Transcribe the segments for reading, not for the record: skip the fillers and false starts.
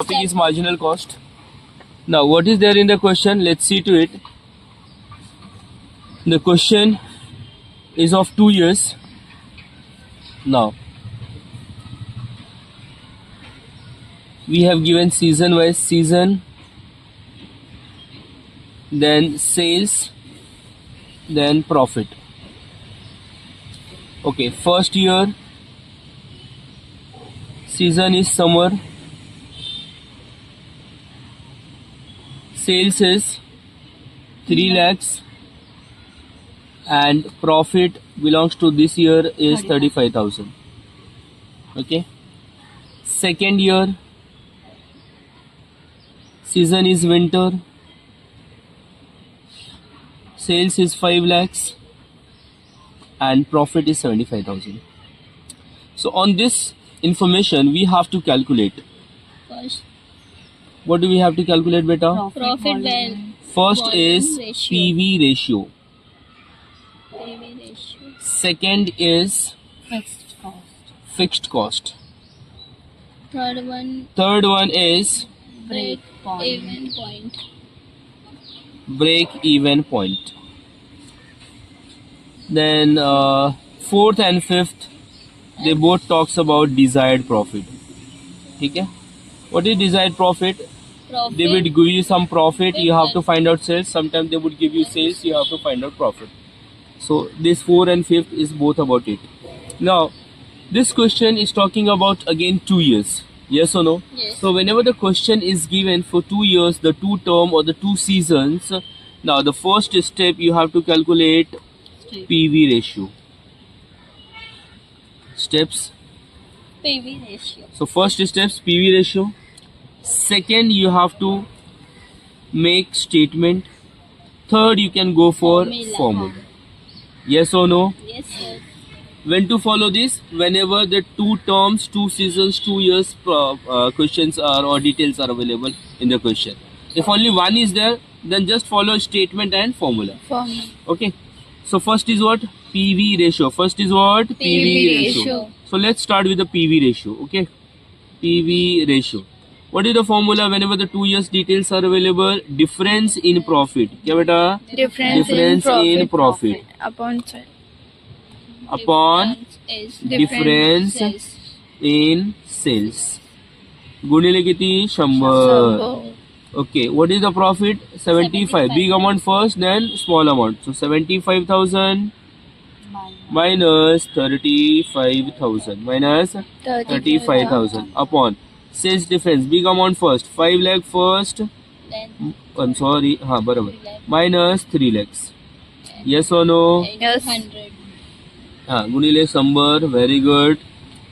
topic is marginal cost. Now, what is there in the question? Let's see to it. The question is of 2 years. Now, we have given season wise season, then sales, then profit. Okay, first year season is summer, sales is 3 lakhs and profit belongs to this year is 35,000. Okay, second year season is winter, sales is 5 lakhs and profit is 75,000. So on this information we have to calculate. First, What do we have to calculate, beta? profit well. First volume is ratio. PV ratio. PV ratio. Second is Fixed cost. fixed cost. Third one, is break point. even point. break even point. Then fourth and fifth, they both talks about desired profit. Okay? What is desired profit? Profit. They would give you some profit, you have to find out sales. Sometimes they would give you sales, you have to find out profit. So this 4 and 5th is both about it. Now, this question is talking about again 2 years. Yes or no? Yes. So whenever the question is given for 2 years, the 2 term or the 2 seasons, now the first step you have to calculate PV ratio. Steps. PV ratio. So first steps PV ratio. Second, you have to make statement. Third, you can go for formula. Yes or no? Yes, sir. When to follow this? Whenever the 2 terms, 2 seasons, 2 years questions are or details are available in the question. If only one is there, then just follow statement and formula. Okay. So first is what? PV ratio. First is what? PV ratio. So let's start with the PV ratio. Okay. PV ratio. What is the formula whenever the 2 years details are available? Difference in profit. क्या बेटा? Difference in profit. Upon difference Sales. in sales. गुणिले किती? 100. Okay, what is the profit? 75. Big amount first, then small amount. So 75,000 minus 35,000 minus 35,000 upon sales difference. Big amount first. 5 lakh first. Then I'm sorry. हाँ बराबर. Minus 3 lakhs. Yes or no? Yes. 100. हाँ गुणिले 100. Very good.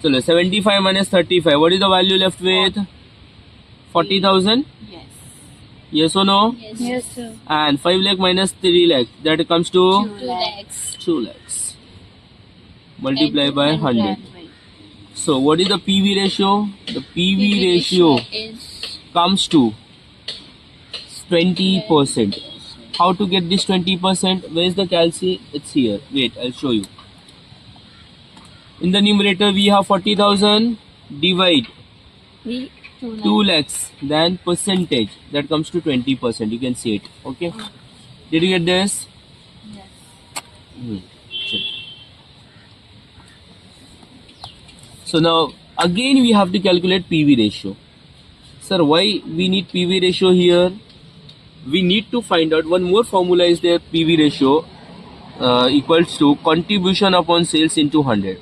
चलो 75 minus 35. What is the value left with? 40,000. Yes. Yes or no? Yes. Yes, sir. And 5 lakh minus 3 lakh. That comes to 2 lakhs. 2 lakhs. Multiply by 100. 100. So what is the PV ratio? The PV ratio is comes to 20%. How to get this 20%? Where is the calci? It's here. Wait, I'll show you. In the numerator we have 40,000. Divide 2 lakhs. Then percentage. That comes to 20%. You can see it. Okay. Did you get this? Yes. Sure. So now again we have to calculate PV ratio. Sir, why we need PV ratio here? We need to find out one more formula is there. PV ratio equals to contribution upon sales into 100.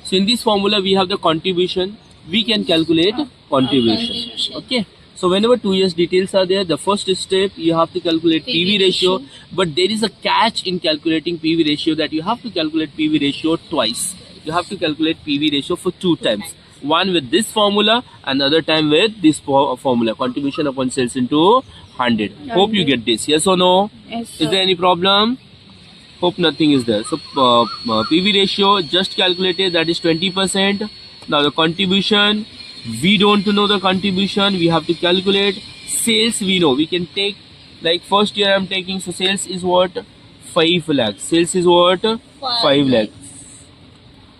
So in this formula we have the contribution. We can calculate contribution. Okay. So whenever 2 years details are there, the first step you have to calculate PV ratio. But there is a catch in calculating PV ratio that you have to calculate PV ratio twice. You have to calculate PV ratio for 2 times. One with this formula and the other time with this formula. Contribution upon sales into 100. Hope you get this. Yes or no? Yes, Is there any problem? Hope nothing is there. So PV ratio just calculated, that is 20%. Now the contribution, we don't know the contribution. We have to calculate. Sales we know. We can take, like first year I am taking. So sales is what? 5 lakhs. Sales is what? 5 lakhs.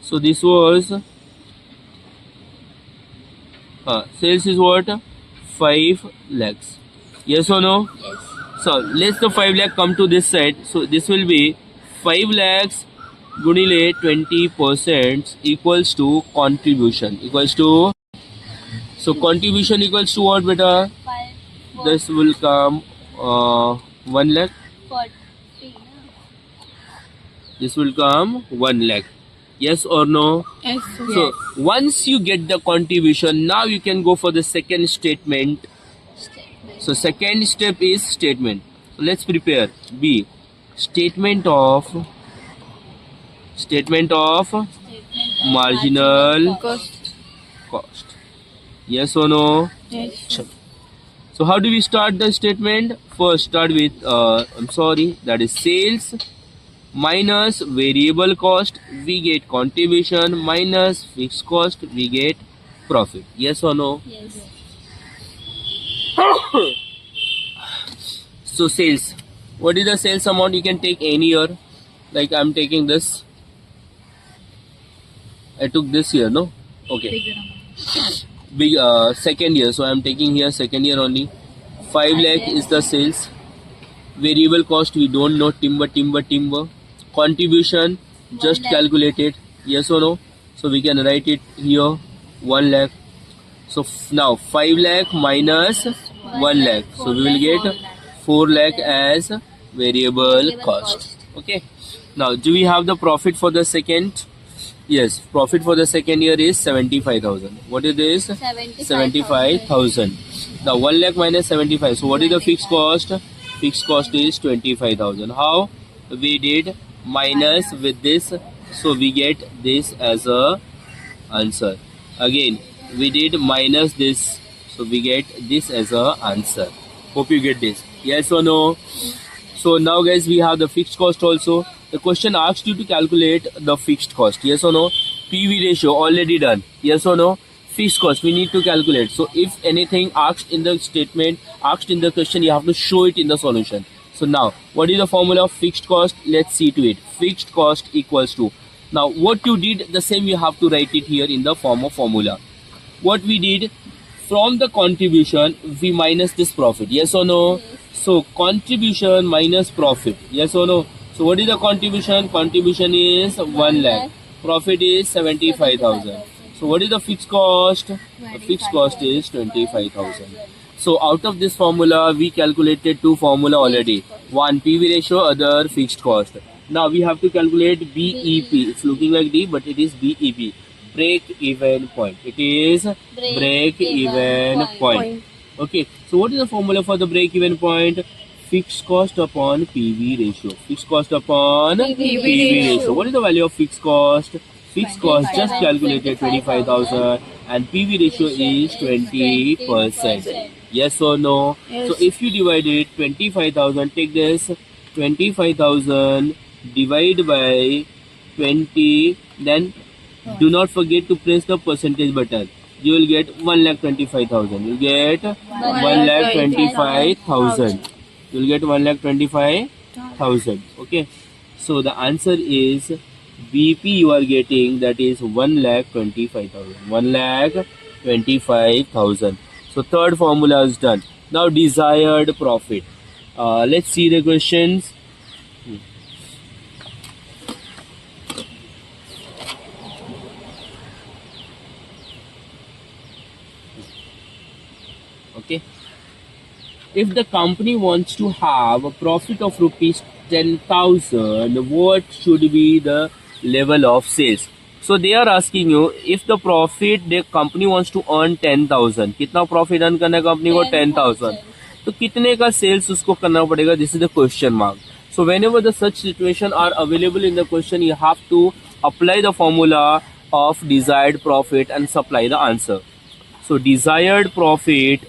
So this was sales is what? 5 lakhs. Yes or no? Yes. So let's the 5 lakh come to this side. So this will be 5 lakhs gunile 20% equals to contribution equals to. So contribution equals to what, beta? 5. This will come 1 lakh. 40. This will come 1 lakh. Yes or no? Yes. So once you get the contribution, now you can go for the second statement. Statement. So second step is statement. So let's prepare. B. Statement of Statement of marginal Cost. cost. Yes or no? Yes. So how do we start the statement? First start with that is sales minus variable cost, we get contribution, minus fixed cost, we get profit. Yes or no? Yes. So sales. What is the sales amount? You can take any year. Like I'm taking this. I took this year, no? Okay. Big second year. So I'm taking here second year only. 5 lakh is the sales. Variable cost we don't know. Timber. Contribution just 1 lakh. calculated. Yes or no? So we can write it here 1 lakh. So now 5 lakh minus 1 lakh. So we will get 4 lakh as variable cost. Okay. Now do we have the profit for the second? Yes. Profit for the second year is 75,000. What is this? 75,000. Now 1 lakh minus 75. So what is the fixed cost? Fixed cost is 25,000. How? We did minus with this. So we get this as a answer. Again, we did minus this. So we get this as a answer. Hope you get this. Yes or no? So now guys, we have the fixed cost also. The question asked you to calculate the fixed cost. Yes or no? PV ratio already done. Yes or no? Fixed cost we need to calculate. So if anything asked in the statement, asked in the question, you have to show it in the solution. So now, what is the formula of fixed cost? Let's see to it. Fixed cost equals to. Now what you did, the same you have to write it here in the form of formula. What we did, from the contribution, we minus this profit. Yes or no? So contribution minus profit. Yes or no? So what is the contribution? Contribution is 1 lakh. Profit is 75,000. So what is the fixed cost? The fixed cost is 25,000. So out of this formula, we calculated two formula already. One PV ratio, other fixed cost. Now we have to calculate BEP. It's looking like D, but it is BEP. Break even point. It is break even point. Okay. So what is the formula for the break even point? Fixed cost upon PV ratio. Fixed cost upon PV ratio. What is the value of fixed cost? Fixed cost just calculated 25,000 and PV ratio is 20%. Yes or no? Yes. So if you divide it 25,000, take this 25,000 divide by 20, then do not forget to press the percentage button. You will get 1,25,000. You will get 1,25,000. You will get 1,25,000. Okay. So the answer is BP you are getting, that is 1,25,000. 1,25,000. So third formula is done. Now desired profit. Let's see the questions. Okay. If the company wants to have a profit of rupees 10,000, what should be the level of sales? So they are asking you, if the profit the company wants to earn 10,000, कितना profit earn करना है company को 10,000, तो कितने का sales उसको करना पड़ेगा? This is the question mark. So whenever the such situation are available in the question, you have to apply the formula of desired profit and supply the answer. So desired profit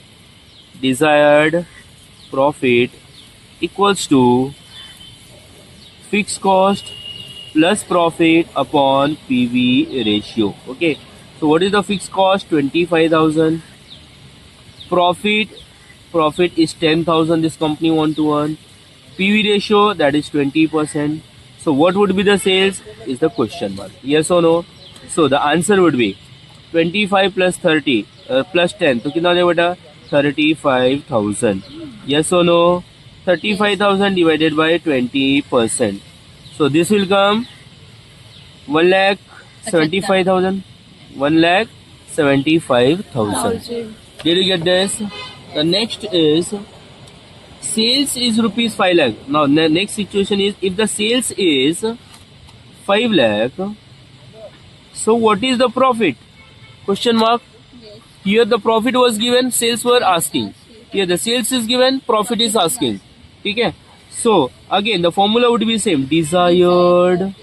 equals to fixed cost plus profit upon PV ratio. Okay. So what is the fixed cost? 25,000. Profit is 10,000 this company want to earn. PV ratio, that is 20%. So what would be the sales is the question mark. Yes or no? So the answer would be 25 plus 30 plus 10. तो कितना हो जाएगा बेटा? 35,000. Yes or no? 35,000 divided by 20%. So this will come 1,75,000. 1,75,000. Did you get this? The next is sales is rupees 5 lakh. Now the next situation is if the sales is 5 lakh, so what is the profit? Question mark. Yes. Here the profit was given, sales were asking. Here the sales is given, profit is asking. Okay. So again the formula would be same. Desired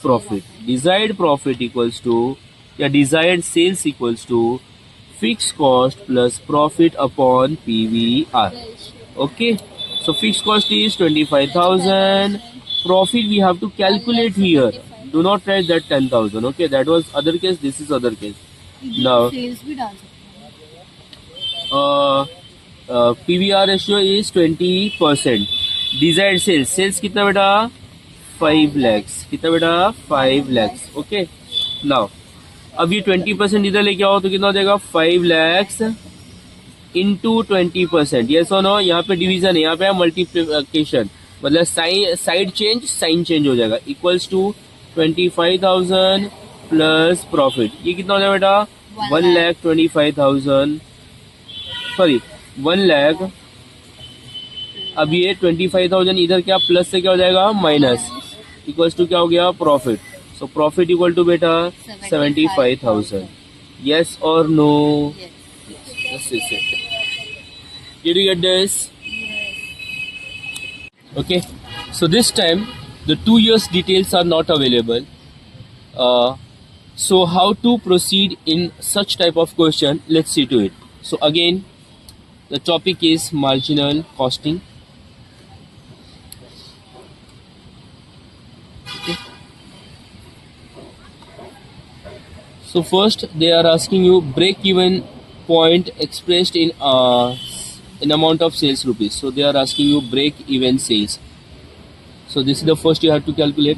profit. Desired profit equals to desired sales equals to fixed cost plus profit upon PVR. Ratio. Okay. So fixed cost is 25,000. Profit we have to calculate here. Do not write that 10,000. Okay. That was other case. This is other case. Now sales भी डाल सकते हैं PVR ratio is 20%. Desired sales. Sales कितना बेटा 5 lakhs. कितना बेटा 5 lakhs. Okay. Now अब ये 20% इधर लेके आओ तो कितना हो जाएगा 5 lakhs इंटू 20%. यस और नो. यहाँ पे डिवीजन है, यहाँ पे मल्टीप्लिकेशन, मतलब साइड चेंज साइन चेंज हो जाएगा. Equals to 25,000 plus profit. ये कितना हो जाएगा बेटा 1,25,000. सॉरी 1 लाख. अब ये 25,000 इधर क्या प्लस से क्या हो जाएगा माइनस. इक्वल्स टू क्या हो गया profit. So profit equal to बेटा 75,000. यस और no. This is it. Did you get this? Okay. So this time the 2 years details are not available. So how to proceed in such type of question? Let's see to it. So again, the topic is marginal costing. Okay. So first they are asking you break even point expressed in amount of sales rupees. So they are asking you break even sales. So this is the first you have to calculate.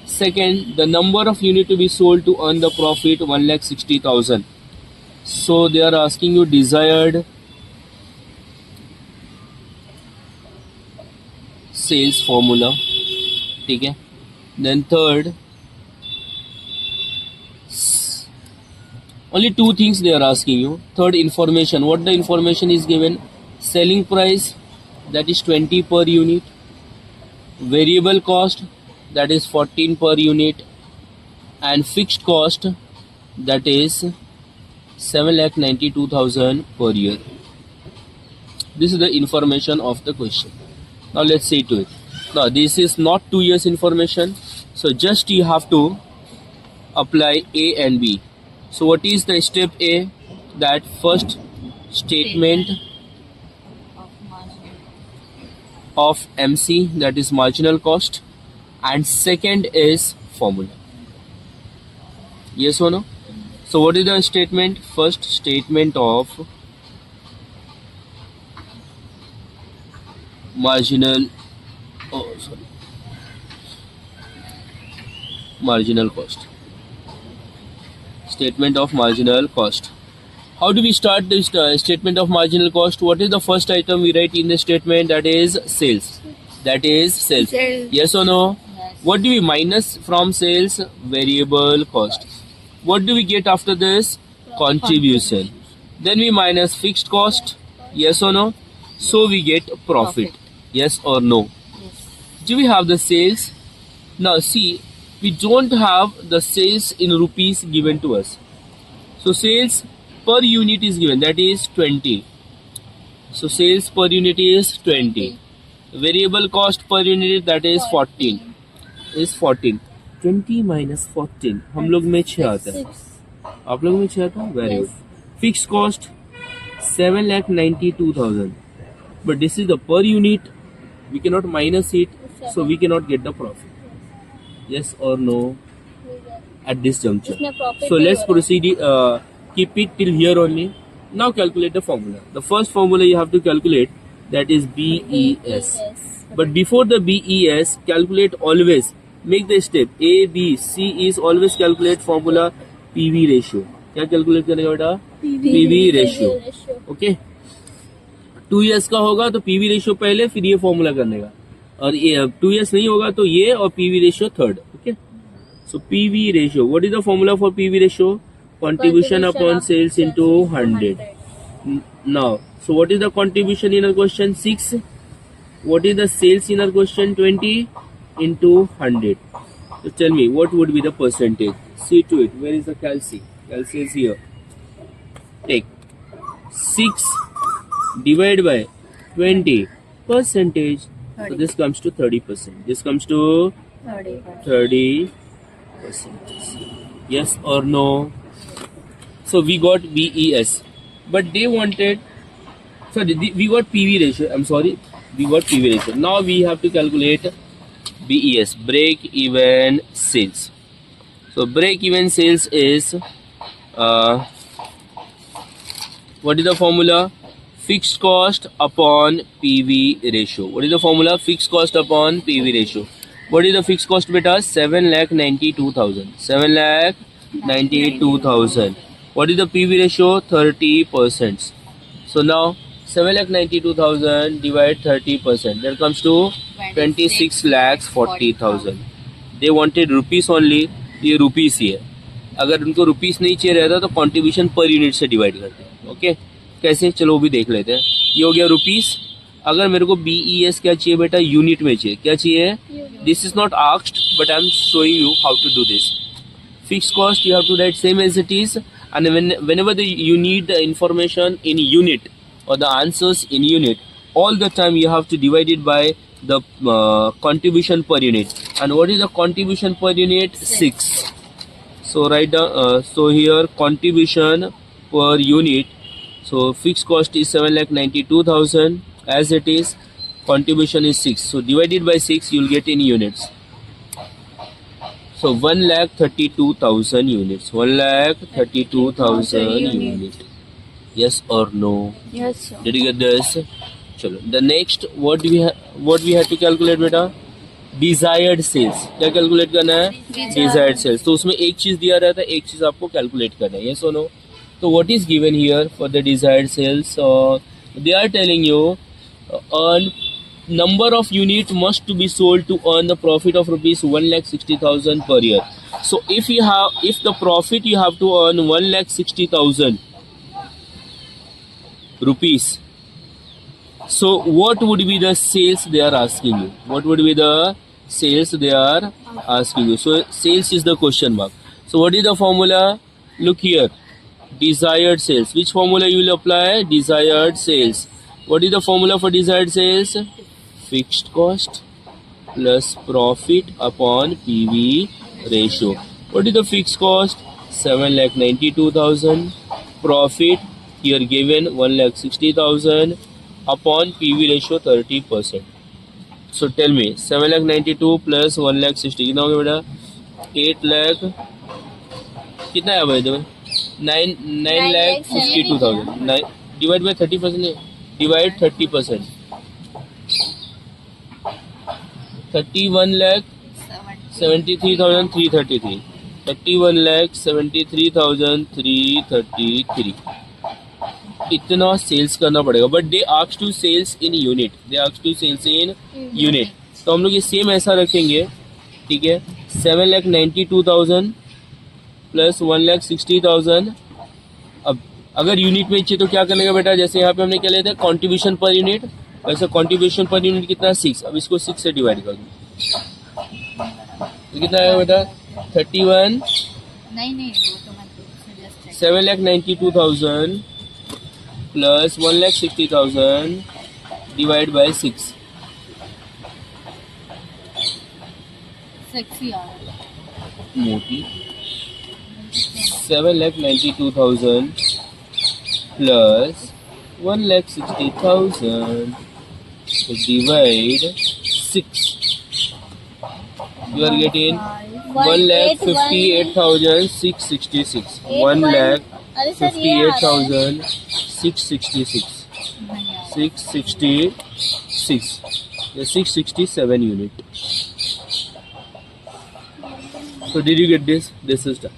Second, the number of unit to be sold to earn the profit 1,60,000. So they are asking you desired sales formula. ठीक है. Then third, only 2 things they are asking you. Third, information. What the information is given? Selling price, that is 20 per unit. Variable cost, that is 14 per unit. And fixed cost, that is 7,92,000 per year. This is the information of the question. Now let's see to it. Now this is not 2 years information. So just you have to apply A and B. So what is the step A? That first statement of MC, that is marginal cost, and second is formula. Yes or no? So what is the statement? First statement of marginal cost. Statement of marginal cost. How do we start this statement of marginal cost? What is the first item we write in the statement? That is sales. That is sales. Sales. Yes or no? Yes. What do we minus from sales? Variable cost. What do we get after this? Contribution. Then we minus fixed cost. Yes or no? So we get profit. Yes or no? Yes. Do we have the sales? Now see, we don't have the sales in rupees given to us. So sales per unit is given, that is 20. So sales per unit is 20. Variable cost per unit, that is 14. Is 14. 20 minus 14. हम लोग में 6 आता है. आप लोग में 6 आता है? Very good. Fixed cost 7,92,000. But this is the per unit. We cannot minus it, so we cannot get the profit. Yes or no? At this juncture. इसमें profit So नहीं let's हो रहा. proceed. Keep it till here only. Now calculate the formula. The first formula you have to calculate, that is BES. Yes. But before the BES, calculate always. Make the step A, B, C is always calculate formula PV ratio. क्या calculate करेगा बेटा? PV ratio. Okay. 2 years का होगा तो PV ratio पहले, फिर ये formula करने का, और ये 2 years नहीं होगा तो ये और PV ratio third. Okay, so PV ratio, what is the formula for PV ratio? Contribution upon sales into 100. Now, so what is the contribution in our question? 6. What is the sales in our question? 20 into 100. So tell me, what would be the percentage? See to it. Where is the calci? Calci is here. Take 6 divided by 20 percentage. So this comes to 30%. This comes to 30%. Yes or no? So we got BES, but they wanted, sorry, we got PV ratio. I'm sorry, we got PV ratio. Now we have to calculate BES, break even sales. So break even sales is what is the formula? Fixed cost upon PV ratio. What is the formula? Fixed cost upon PV ratio. What is the fixed cost, beta? 7,92,000. 7,92,000. What is the PV ratio? 30%. So now 7,92,000 divide 30%. That comes to 26,40,000. They wanted rupees only. ये rupees ही है. अगर उनको rupees नहीं चाहिए रहता तो contribution per unit से divide करते हैं. ओके, कैसे? चलो वो भी देख लेते हैं. ये हो गया rupees. अगर मेरे को BES क्या चाहिए बेटा? यूनिट में चाहिए. क्या चाहिए? This is not asked, but I am showing you how to do this. Fixed cost you have to write same as it is, and whenever you need the information in unit or the answers in unit, all the time you have to divide it by the contribution per unit. And what is the contribution per unit? 6. So write down. So here contribution per unit. So fixed cost is 7,92,000 as it is. Contribution is 6. So divided by 6, you will get in units. So 1,32,000 units. 1,32,000 units. Yes or no? Yes, sir. Did you get this? चलो. The next, what we have to calculate बेटा? Desired sales. क्या calculate करना है? Desired sales. तो उसमें एक चीज दिया रहता है, एक चीज आपको calculate करना है. Yes or no? So what is given here for the desired sales? They are telling you earn number of units must to be sold to earn the profit of rupees 1,60,000 per year. So if the profit you have to earn 1,60,000 rupees, so what would be the sales they are asking you? What would be the sales they are asking you? So sales is the question mark. So what is the formula? Look here, desired sales. Which formula you will apply? Desired sales. What is the formula for desired sales? Fixed cost plus profit upon PV ratio. What is the fixed cost? 7,92,000. Profit here given 1,60,000 upon PV ratio 30%. So tell me 7,92,000 plus 1,60,000 कितना हो गया बेटा? 8 लाख कितना है भाई? 9,52,000. Divide by 30%. Divide 30%. 31,73,333. 31,73,333. इतना sales करना पड़ेगा. But they ask to sales in unit. तो हम लोग ये सेम ऐसा रखेंगे. ठीक है, 7,92,000 प्लस 1,60,000. अब अगर यूनिट में चाहिए तो क्या करने का बेटा? जैसे यहाँ पे हमने क्या लेते हैं कॉन्ट्रीब्यूशन पर यूनिट, वैसे कॉन्ट्रीब्यूशन पर यूनिट कितना? 6. अब इसको 6 से डिवाइड कर दो तो कितना आएगा बेटा? 31. नहीं वो तो मैं suggest 7,92,000 प्लस 1,60,000 डिवाइड बाय 6. 6 यार मोटी 7,92,000 plus 1,60,000 divide 6. You are getting 1,58,666. 1,58,666. 666. The 667 unit. So did you get this? This is done.